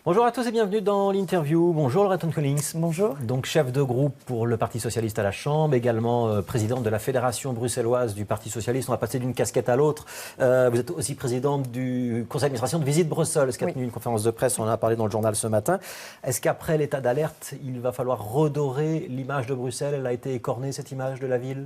Bonjour à tous et bienvenue dans l'interview. Bonjour Loreton Collins. Bonjour. Donc chef de groupe pour le Parti Socialiste à la Chambre, également présidente de la Fédération bruxelloise du Parti Socialiste. On va passer d'une casquette à l'autre. Vous êtes aussi présidente du conseil d'administration de Visite Bruxelles, qui a tenu une conférence de presse, on en a parlé dans le journal ce matin. Est-ce qu'après l'état d'alerte, il va falloir redorer l'image de Bruxelles? Elle a été écornée, cette image de la ville?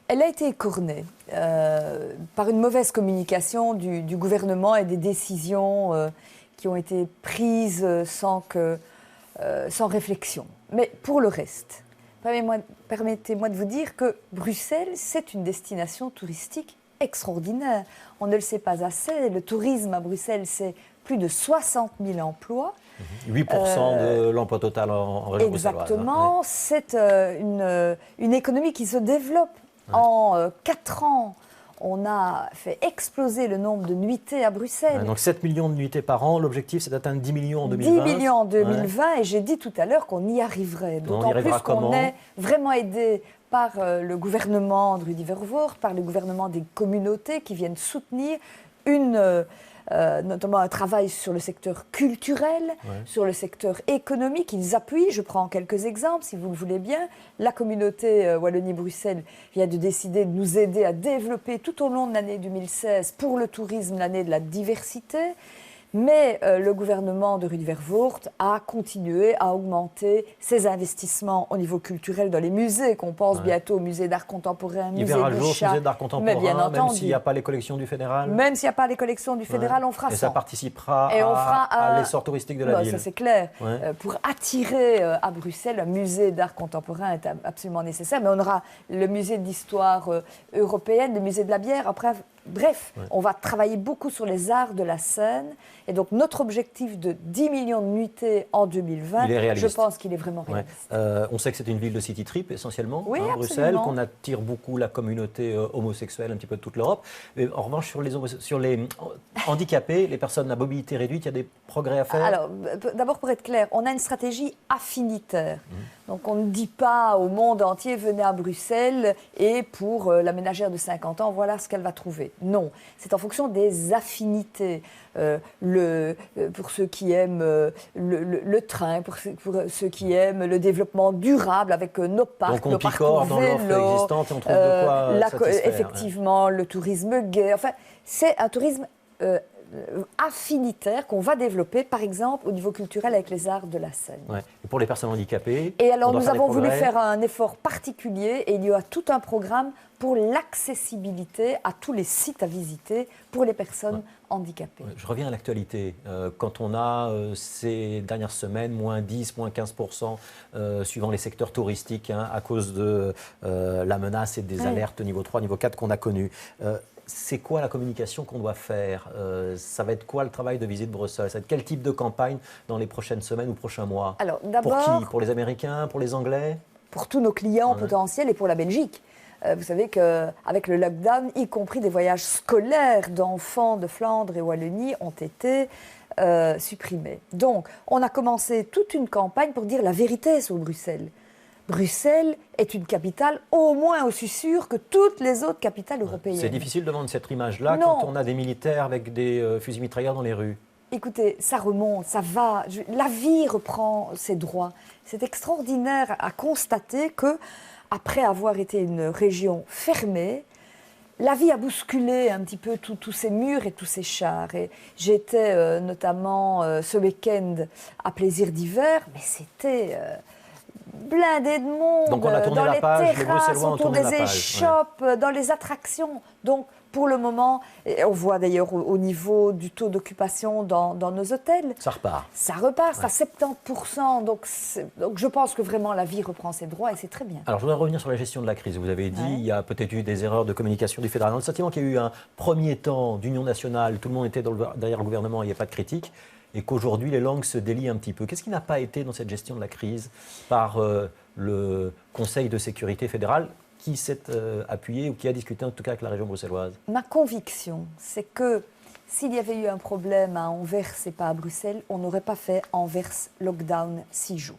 Elle a été écornée par une mauvaise communication du gouvernement et des décisions qui ont été prises sans réflexion. Mais pour le reste, permettez-moi de vous dire que Bruxelles, c'est une destination touristique extraordinaire. On ne le sait pas assez. Le tourisme à Bruxelles, c'est plus de 60 000 emplois. 8% de l'emploi total en région bruxelloise. Exactement. Ouais. C'est une économie qui se développe. Ouais. En 4 ans, on a fait exploser le nombre de nuitées à Bruxelles. Ouais, donc 7 millions de nuitées par an. L'objectif, c'est d'atteindre 10 millions en 2020. 10 millions en 2020, et j'ai dit tout à l'heure qu'on y arriverait. D'autant plus qu'on est vraiment aidé par le gouvernement de Rudy Vervoort, par le gouvernement des communautés qui viennent soutenir notamment un travail sur le secteur culturel, sur le secteur économique. Ils appuient, je prends quelques exemples si vous le voulez bien. La communauté Wallonie-Bruxelles vient de décider de nous aider à développer tout au long de l'année 2016 pour le tourisme l'année de la diversité. Mais le gouvernement de Rudy Vervoort a continué à augmenter ses investissements au niveau culturel dans les musées, qu'on pense bientôt au musée d'art contemporain, musée du Chat. Musée d'art contemporain, mais bien entendu, même s'il n'y a pas les collections du fédéral. Même s'il n'y a pas les collections du fédéral, on fera ça. Et ça participera à l'essor touristique de la ville. Ça c'est clair. Pour attirer à Bruxelles, un musée d'art contemporain est absolument nécessaire. Mais on aura le musée d'histoire européenne, le musée de la bière. Après, bref, on va travailler beaucoup sur les arts de la scène. Et donc, notre objectif de 10 millions de nuitées en 2020, je pense qu'il est vraiment réaliste. On sait que c'est une ville de city trip, essentiellement, Bruxelles, qu'on attire beaucoup la communauté homosexuelle un petit peu de toute l'Europe. Mais en revanche, sur les handicapés, les personnes à mobilité réduite, il y a des progrès à faire? Alors, d'abord, pour être clair, on a une stratégie affinitaire. Donc, on ne dit pas au monde entier, venez à Bruxelles et pour la ménagère de 50 ans, voilà ce qu'elle va trouver. Non, c'est en fonction des affinités. Pour ceux qui aiment le train, pour ceux qui aiment le développement durable avec nos parcs, nos parcours dans l'offre existante et on trouve de quoi satisfaire. Effectivement, le tourisme gay. Enfin, c'est un tourisme affinitaire qu'on va développer, par exemple, au niveau culturel avec les arts de la scène. Et pour les personnes handicapées, et alors nous avons voulu faire un effort particulier et il y a tout un programme pour l'accessibilité à tous les sites à visiter pour les personnes handicapées. Je reviens à l'actualité. Quand on a ces dernières semaines, moins 10, moins 15%, suivant les secteurs touristiques, à cause de la menace et des alertes niveau 3, niveau 4 qu'on a connues. C'est quoi la communication qu'on doit faire? Ça va être quoi le travail de Visite Bruxelles? Ça va être quel type de campagne dans les prochaines semaines ou prochains mois? Alors, d'abord, pour qui? Pour les Américains? Pour les Anglais? Pour tous nos clients potentiels et pour la Belgique. Vous savez qu'avec le lockdown, y compris des voyages scolaires d'enfants de Flandre et Wallonie ont été supprimés. Donc, on a commencé toute une campagne pour dire la vérité sur Bruxelles. Bruxelles est une capitale au moins aussi sûre que toutes les autres capitales européennes. C'est difficile de vendre cette image-là quand on a des militaires avec des fusils mitrailleurs dans les rues. Écoutez, ça remonte, ça va. La vie reprend ses droits. C'est extraordinaire à constater que, après avoir été une région fermée, la vie a bousculé un petit peu tous ces murs et tous ces chars. Et j'étais notamment ce week-end à Plaisir d'hiver, mais c'était blindé de monde. Donc on a tourné dans la les page, terrasses, autour des échoppes, dans les attractions. Donc, pour le moment, et on voit d'ailleurs au niveau du taux d'occupation dans nos hôtels. Ça repart. Ça repart, c'est à 70%. Donc je pense que vraiment la vie reprend ses droits et c'est très bien. Alors je voudrais revenir sur la gestion de la crise. Vous avez dit il y a peut-être eu des erreurs de communication du fédéral. Dans le sentiment qu'il y a eu un premier temps d'union nationale, tout le monde était derrière le gouvernement, il n'y a pas de critique, et qu'aujourd'hui les langues se délient un petit peu. Qu'est-ce qui n'a pas été dans cette gestion de la crise par le Conseil de sécurité fédéral qui s'est appuyé ou qui a discuté en tout cas avec la région bruxelloise? Ma conviction, c'est que s'il y avait eu un problème à Anvers et pas à Bruxelles, on n'aurait pas fait Anvers lockdown 6 jours.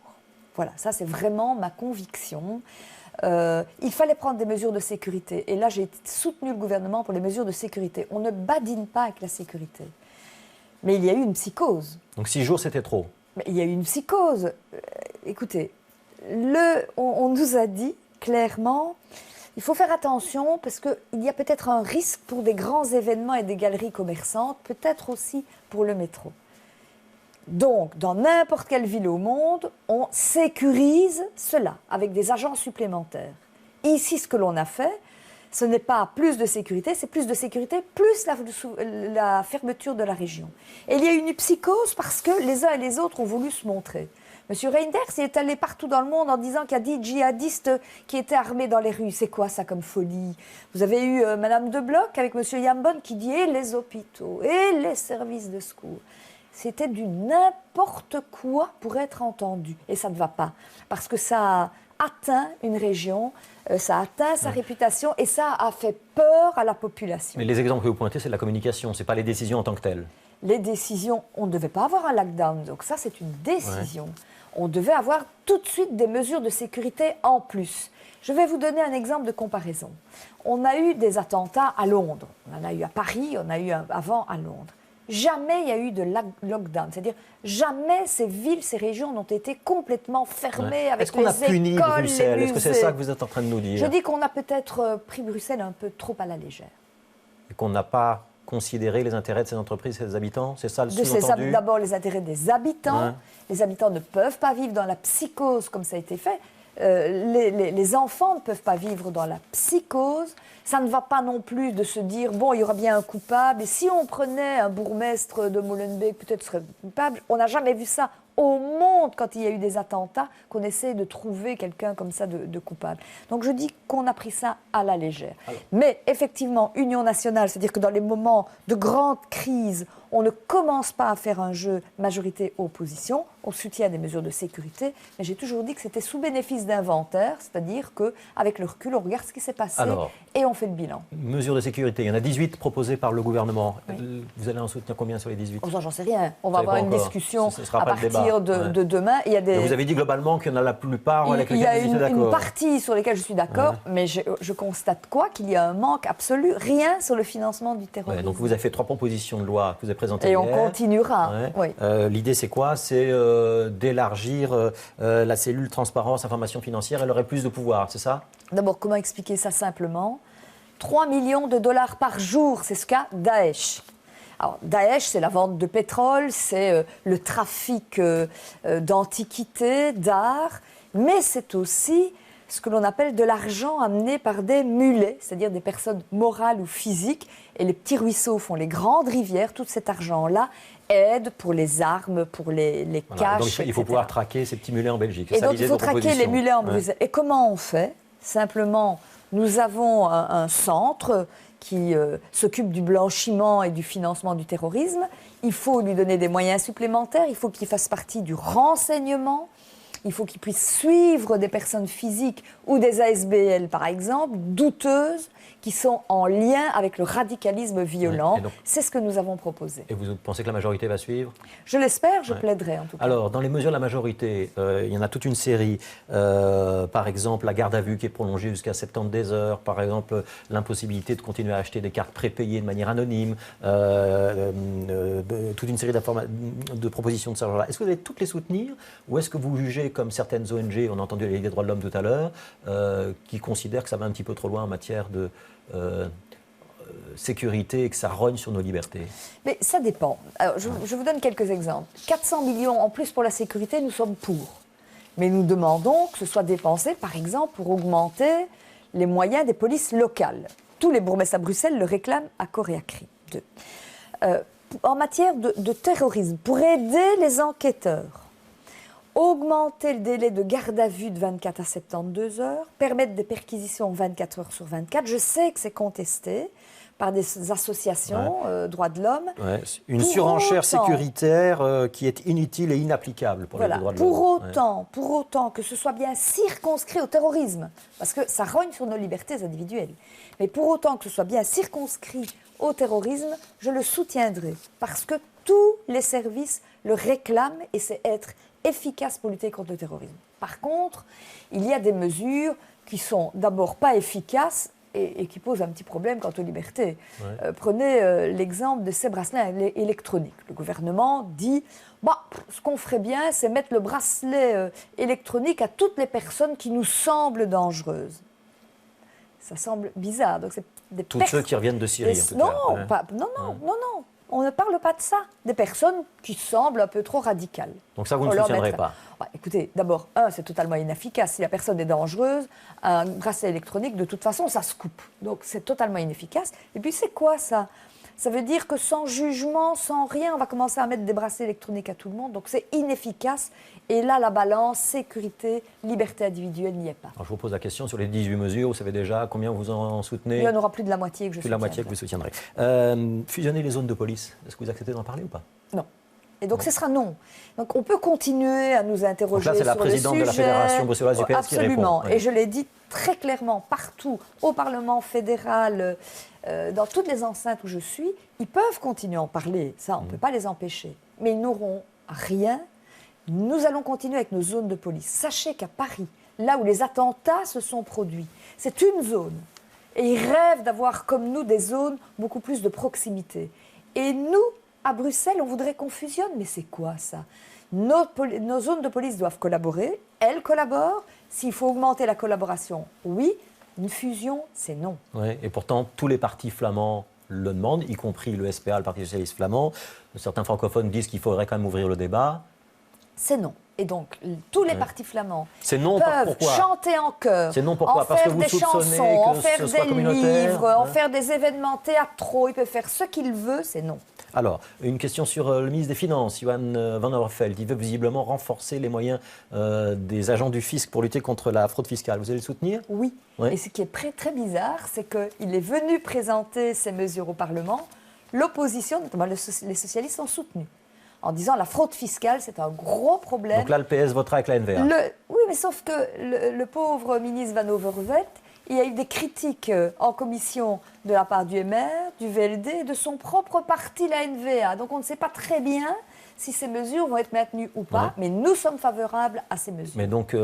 Voilà, ça c'est vraiment ma conviction. Il fallait prendre des mesures de sécurité. Et là, j'ai soutenu le gouvernement pour les mesures de sécurité. On ne badine pas avec la sécurité. Mais il y a eu une psychose. Donc 6 jours, c'était trop? Mais il y a eu une psychose. Écoutez, on nous a dit clairement, il faut faire attention parce qu'il y a peut-être un risque pour des grands événements et des galeries commerçantes, peut-être aussi pour le métro. Donc, dans n'importe quelle ville au monde, on sécurise cela avec des agents supplémentaires. Ici, ce que l'on a fait, ce n'est pas plus de sécurité, c'est plus de sécurité, plus la fermeture de la région. Et il y a eu une psychose parce que les uns et les autres ont voulu se montrer. Monsieur Reinders, il est allé partout dans le monde en disant qu'il y a des djihadistes qui étaient armés dans les rues. C'est quoi ça comme folie? Vous avez eu Madame de Bloch avec Monsieur Yambon qui dit « et les hôpitaux, et les services de secours ». C'était du n'importe quoi pour être entendu. Et ça ne va pas, parce que ça atteint une région, ça atteint sa réputation et ça a fait peur à la population. Mais les exemples que vous pointez, c'est de la communication, ce n'est pas les décisions en tant que telles. Les décisions, on ne devait pas avoir un lockdown, donc ça c'est une décision. On devait avoir tout de suite des mesures de sécurité en plus. Je vais vous donner un exemple de comparaison. On a eu des attentats à Londres, on en a eu à Paris, on a eu avant à Londres. Jamais il y a eu de lockdown, c'est-à-dire jamais ces villes, ces régions n'ont été complètement fermées avec les écoles, les musées. Est-ce qu'on a puni Bruxelles? Est-ce que c'est ça que vous êtes en train de nous dire? Je dis qu'on a peut-être pris Bruxelles un peu trop à la légère. Et qu'on n'a pas considéré les intérêts de ces entreprises et des habitants? C'est ça le sous-entendu? D'abord les intérêts des habitants. Les habitants ne peuvent pas vivre dans la psychose comme ça a été fait. Les enfants ne peuvent pas vivre dans la psychose. Ça ne va pas non plus de se dire, bon, il y aura bien un coupable. Et si on prenait un bourgmestre de Molenbeek, peut-être serait coupable. On n'a jamais vu ça au monde, quand il y a eu des attentats, qu'on essaie de trouver quelqu'un comme ça de coupable. Donc je dis qu'on a pris ça à la légère. Alors. Mais effectivement, union nationale, c'est-à-dire que dans les moments de grande crise, on ne commence pas à faire un jeu majorité-opposition, on soutient des mesures de sécurité, mais j'ai toujours dit que c'était sous bénéfice d'inventaire, c'est-à-dire qu'avec le recul, on regarde ce qui s'est passé et on fait le bilan. Mesures de sécurité, il y en a 18 proposées par le gouvernement. Oui. Vous allez en soutenir combien sur les 18? Oh, j'en sais rien. On va avoir une discussion à partir de demain. Il y a des... Vous avez dit globalement qu'il y en a la plupart avec lesquels vous êtes d'accord. Il y a une partie sur laquelle je suis d'accord, mais je constate qu'il y a un manque absolu, rien sur le financement du terrorisme. Donc vous avez fait 3 propositions de loi que vous avez présentées hier. Et on continuera. Oui. L'idée c'est quoi? C'est d'élargir la cellule transparence, information financière, elle aurait plus de pouvoir, c'est ça? D'abord, comment expliquer ça simplement? 3 millions de dollars par jour, c'est ce qu'a Daesh. Alors, Daesh, c'est la vente de pétrole, c'est le trafic d'antiquités, d'art, mais c'est aussi ce que l'on appelle de l'argent amené par des mulets, c'est-à-dire des personnes morales ou physiques, et les petits ruisseaux font les grandes rivières, tout cet argent-là aide pour les armes, pour les caches, donc il faut pouvoir traquer ces petits mulets en Belgique. Et donc il faut traquer les mulets en Bruxelles. Et comment on fait? Simplement, nous avons un centre qui s'occupe du blanchiment et du financement du terrorisme. Il faut lui donner des moyens supplémentaires, il faut qu'il fasse partie du renseignement, il faut qu'il puisse suivre des personnes physiques ou des ASBL, par exemple, douteuses, qui sont en lien avec le radicalisme violent. C'est ce que nous avons proposé. Et vous pensez que la majorité va suivre? Je l'espère, je plaiderai en tout cas. Alors, dans les mesures de la majorité, il y en a toute une série. Par exemple, la garde à vue qui est prolongée jusqu'à 70 heures. Par exemple, l'impossibilité de continuer à acheter des cartes prépayées de manière anonyme. Toute une série de propositions de ce genre-là. Est-ce que vous allez toutes les soutenir? Ou est-ce que vous jugez, comme certaines ONG, on a entendu la Ligue des droits de l'homme tout à l'heure, qui considèrent que ça va un petit peu trop loin en matière de sécurité et que ça rogne sur nos libertés? Mais ça dépend. Alors, je vous donne quelques exemples. 400 millions en plus pour la sécurité, nous sommes pour. Mais nous demandons que ce soit dépensé, par exemple, pour augmenter les moyens des polices locales. Tous les bourgmestres à Bruxelles le réclament à corps et à cri. En matière de terrorisme, pour aider les enquêteurs, augmenter le délai de garde à vue de 24 à 72 heures, permettre des perquisitions 24 heures sur 24. Je sais que c'est contesté par des associations droits de l'homme. Une surenchère sécuritaire qui est inutile et inapplicable pour les droits de l'homme. Pour autant que ce soit bien circonscrit au terrorisme, parce que ça rogne sur nos libertés individuelles, mais pour autant que ce soit bien circonscrit au terrorisme, je le soutiendrai, parce que tous les services le réclament et c'est être efficace pour lutter contre le terrorisme. Par contre, il y a des mesures qui sont d'abord pas efficaces et qui pose un petit problème quant aux libertés. Prenez l'exemple de ces bracelets électroniques. Le gouvernement dit ce qu'on ferait bien, c'est mettre le bracelet électronique à toutes les personnes qui nous semblent dangereuses. Ça semble bizarre. Donc, c'est toutes ceux qui reviennent de Syrie, en tout cas. Non. On ne parle pas de ça. Des personnes qui semblent un peu trop radicales. Donc ça, vous ne soutiendrez pas? Écoutez, d'abord, c'est totalement inefficace. Si la personne est dangereuse, un bracelet électronique, de toute façon, ça se coupe. Donc c'est totalement inefficace. Et puis c'est quoi ça? Ça veut dire que sans jugement, sans rien, on va commencer à mettre des bracelets électroniques à tout le monde. Donc c'est inefficace. Et là, la balance, sécurité, liberté individuelle n'y est pas. Alors, je vous pose la question sur les 18 mesures. Vous savez déjà combien vous en soutenez? Il y en aura plus de la moitié que je soutiendrai. Plus de la moitié que vous soutiendrez. Fusionner les zones de police, est-ce que vous acceptez d'en parler ou pas? Non. Et donc, ce sera non. Donc, on peut continuer à nous interroger sur le sujet. Donc là, c'est la présidente de la Fédération bruxelloise du PS qui répond. Absolument. Et je l'ai dit très clairement, partout, au Parlement fédéral, dans toutes les enceintes où je suis, ils peuvent continuer à en parler. Ça, on ne peut pas les empêcher. Mais ils n'auront rien. Nous allons continuer avec nos zones de police. Sachez qu'à Paris, là où les attentats se sont produits, c'est une zone. Et ils rêvent d'avoir, comme nous, des zones beaucoup plus de proximité. Et nous, à Bruxelles, on voudrait qu'on fusionne, mais c'est quoi ça? Nos zones de police doivent collaborer, elles collaborent. S'il faut augmenter la collaboration, oui. Une fusion, c'est non. Ouais, et pourtant, tous les partis flamands le demandent, y compris le SPA, le Parti socialiste flamand. Certains francophones disent qu'il faudrait quand même ouvrir le débat. C'est non. Et donc, tous les partis flamands peuvent chanter en chœur, en faire des chansons, en faire des livres, en hein. faire des événements théâtraux. Ils peuvent faire ce qu'ils veulent, c'est non. Alors, une question sur le ministre des Finances, Johan Van Overveld. Il veut visiblement renforcer les moyens des agents du fisc pour lutter contre la fraude fiscale. Vous allez le soutenir? Oui. Et ce qui est très bizarre, c'est qu'il est venu présenter ces mesures au Parlement. L'opposition, notamment les socialistes, ont soutenu, en disant la fraude fiscale, c'est un gros problème. Donc là, le PS votera avec la NVA. Oui, mais sauf que le pauvre ministre Van Overveld, il y a eu des critiques en commission de la part du MR, du VLD et de son propre parti, la NVA. Donc on ne sait pas très bien si ces mesures vont être maintenues ou pas, mais nous sommes favorables à ces mesures. Mais donc,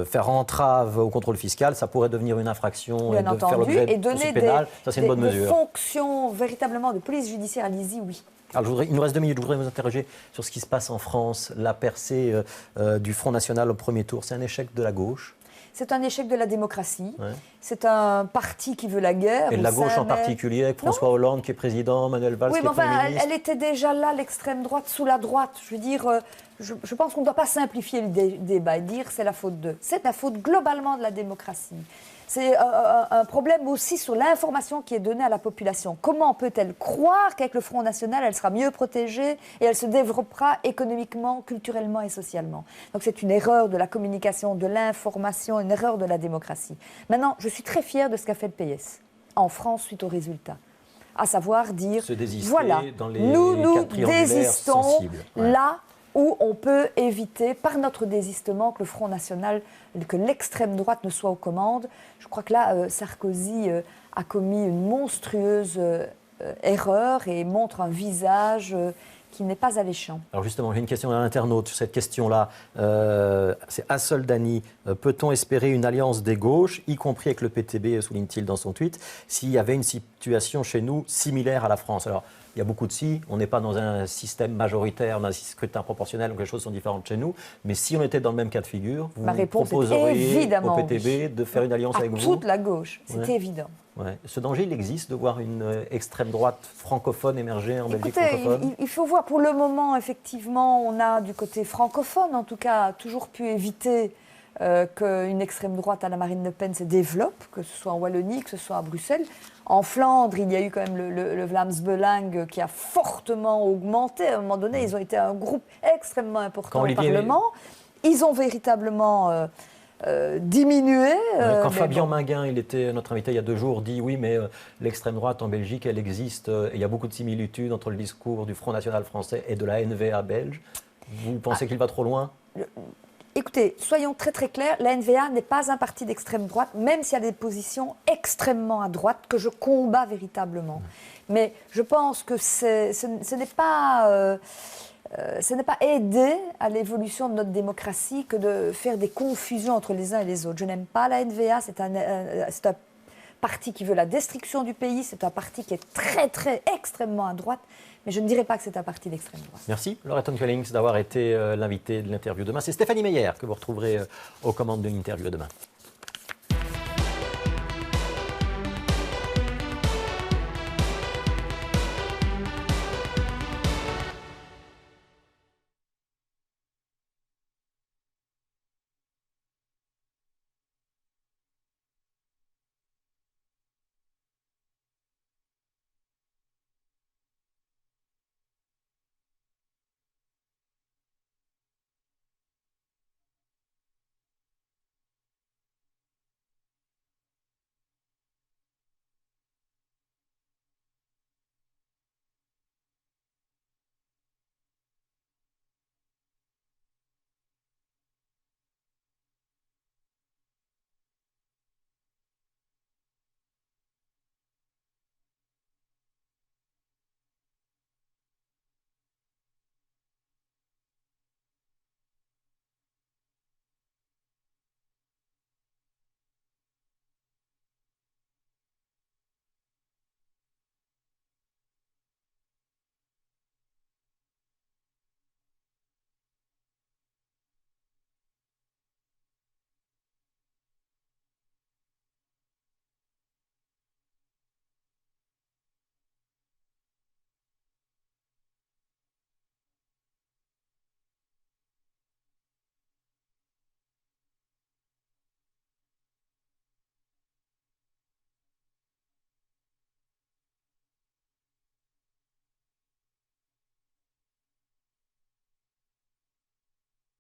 faire entrave au contrôle fiscal, ça pourrait devenir une infraction bien entendu, faire l'objet et donner pénal. Ça, c'est une bonne mesure. Des fonctions véritablement de police judiciaire à l'ISI, oui. Alors, il nous reste 2 minutes. Je voudrais vous interroger sur ce qui se passe en France. La percée du Front National au premier tour, c'est un échec de la gauche? C'est un échec de la démocratie. C'est un parti qui veut la guerre. Et de la gauche en particulier, avec François Hollande qui est président, Manuel Valls qui est Premier ministre. Elle était déjà là, l'extrême droite, sous la droite. Je veux dire, je pense qu'on ne doit pas simplifier le débat et dire c'est la faute d'eux. C'est la faute globalement de la démocratie. C'est un problème aussi sur l'information qui est donnée à la population. Comment peut-elle croire qu'avec le Front National, elle sera mieux protégée et elle se développera économiquement, culturellement et socialement? Donc c'est une erreur de la communication, de l'information, une erreur de la démocratie. Maintenant, je suis très fière de ce qu'a fait le PS en France suite aux résultats. À savoir dire, voilà, nous désistons là où on peut éviter, par notre désistement, que le Front National, que l'extrême droite ne soit aux commandes. Je crois que là, Sarkozy a commis une monstrueuse erreur et montre un visage qui n'est pas alléchant. Alors justement, j'ai une question d'un internaute sur cette question-là. C'est Assoldani. Peut-on espérer une alliance des gauches, y compris avec le PTB, souligne-t-il dans son tweet, s'il y avait une situation chez nous similaire à la France? Alors, il y a beaucoup de si. On n'est pas dans un système majoritaire, on a un scrutin proportionnel, donc les choses sont différentes chez nous. Mais si on était dans le même cas de figure, vous proposeriez au PTB de faire une alliance avec vous? Toute la gauche, c'est évident. Ouais. Ce danger, il existe de voir une extrême droite francophone émerger en Belgique francophone? Il faut voir, pour le moment, effectivement, on a du côté francophone, en tout cas, toujours pu éviter qu'une extrême droite à la Marine Le Pen se développe, que ce soit en Wallonie, que ce soit à Bruxelles. En Flandre, il y a eu quand même le Vlaams Belang qui a fortement augmenté. À un moment donné, ils ont été un groupe extrêmement important au Parlement. Ils ont véritablement diminué. Quand Fabien Minguin, il était notre invité il y a 2 jours, dit oui, mais l'extrême droite en Belgique, elle existe. Et il y a beaucoup de similitudes entre le discours du Front National français et de la NVA belge. Vous pensez qu'il va trop loin? Écoutez, soyons très très clairs, la NVA n'est pas un parti d'extrême droite, même s'il y a des positions extrêmement à droite que je combats véritablement. Mais je pense que ce n'est pas aider à l'évolution de notre démocratie que de faire des confusions entre les uns et les autres. Je n'aime pas la NVA, c'est un parti qui veut la destruction du pays, c'est un parti qui est très, très, extrêmement à droite, mais je ne dirais pas que c'est un parti d'extrême droite. Merci, Laurette Onkelings, d'avoir été l'invité de l'interview demain. C'est Stéphanie Meyer que vous retrouverez aux commandes de l'interview demain.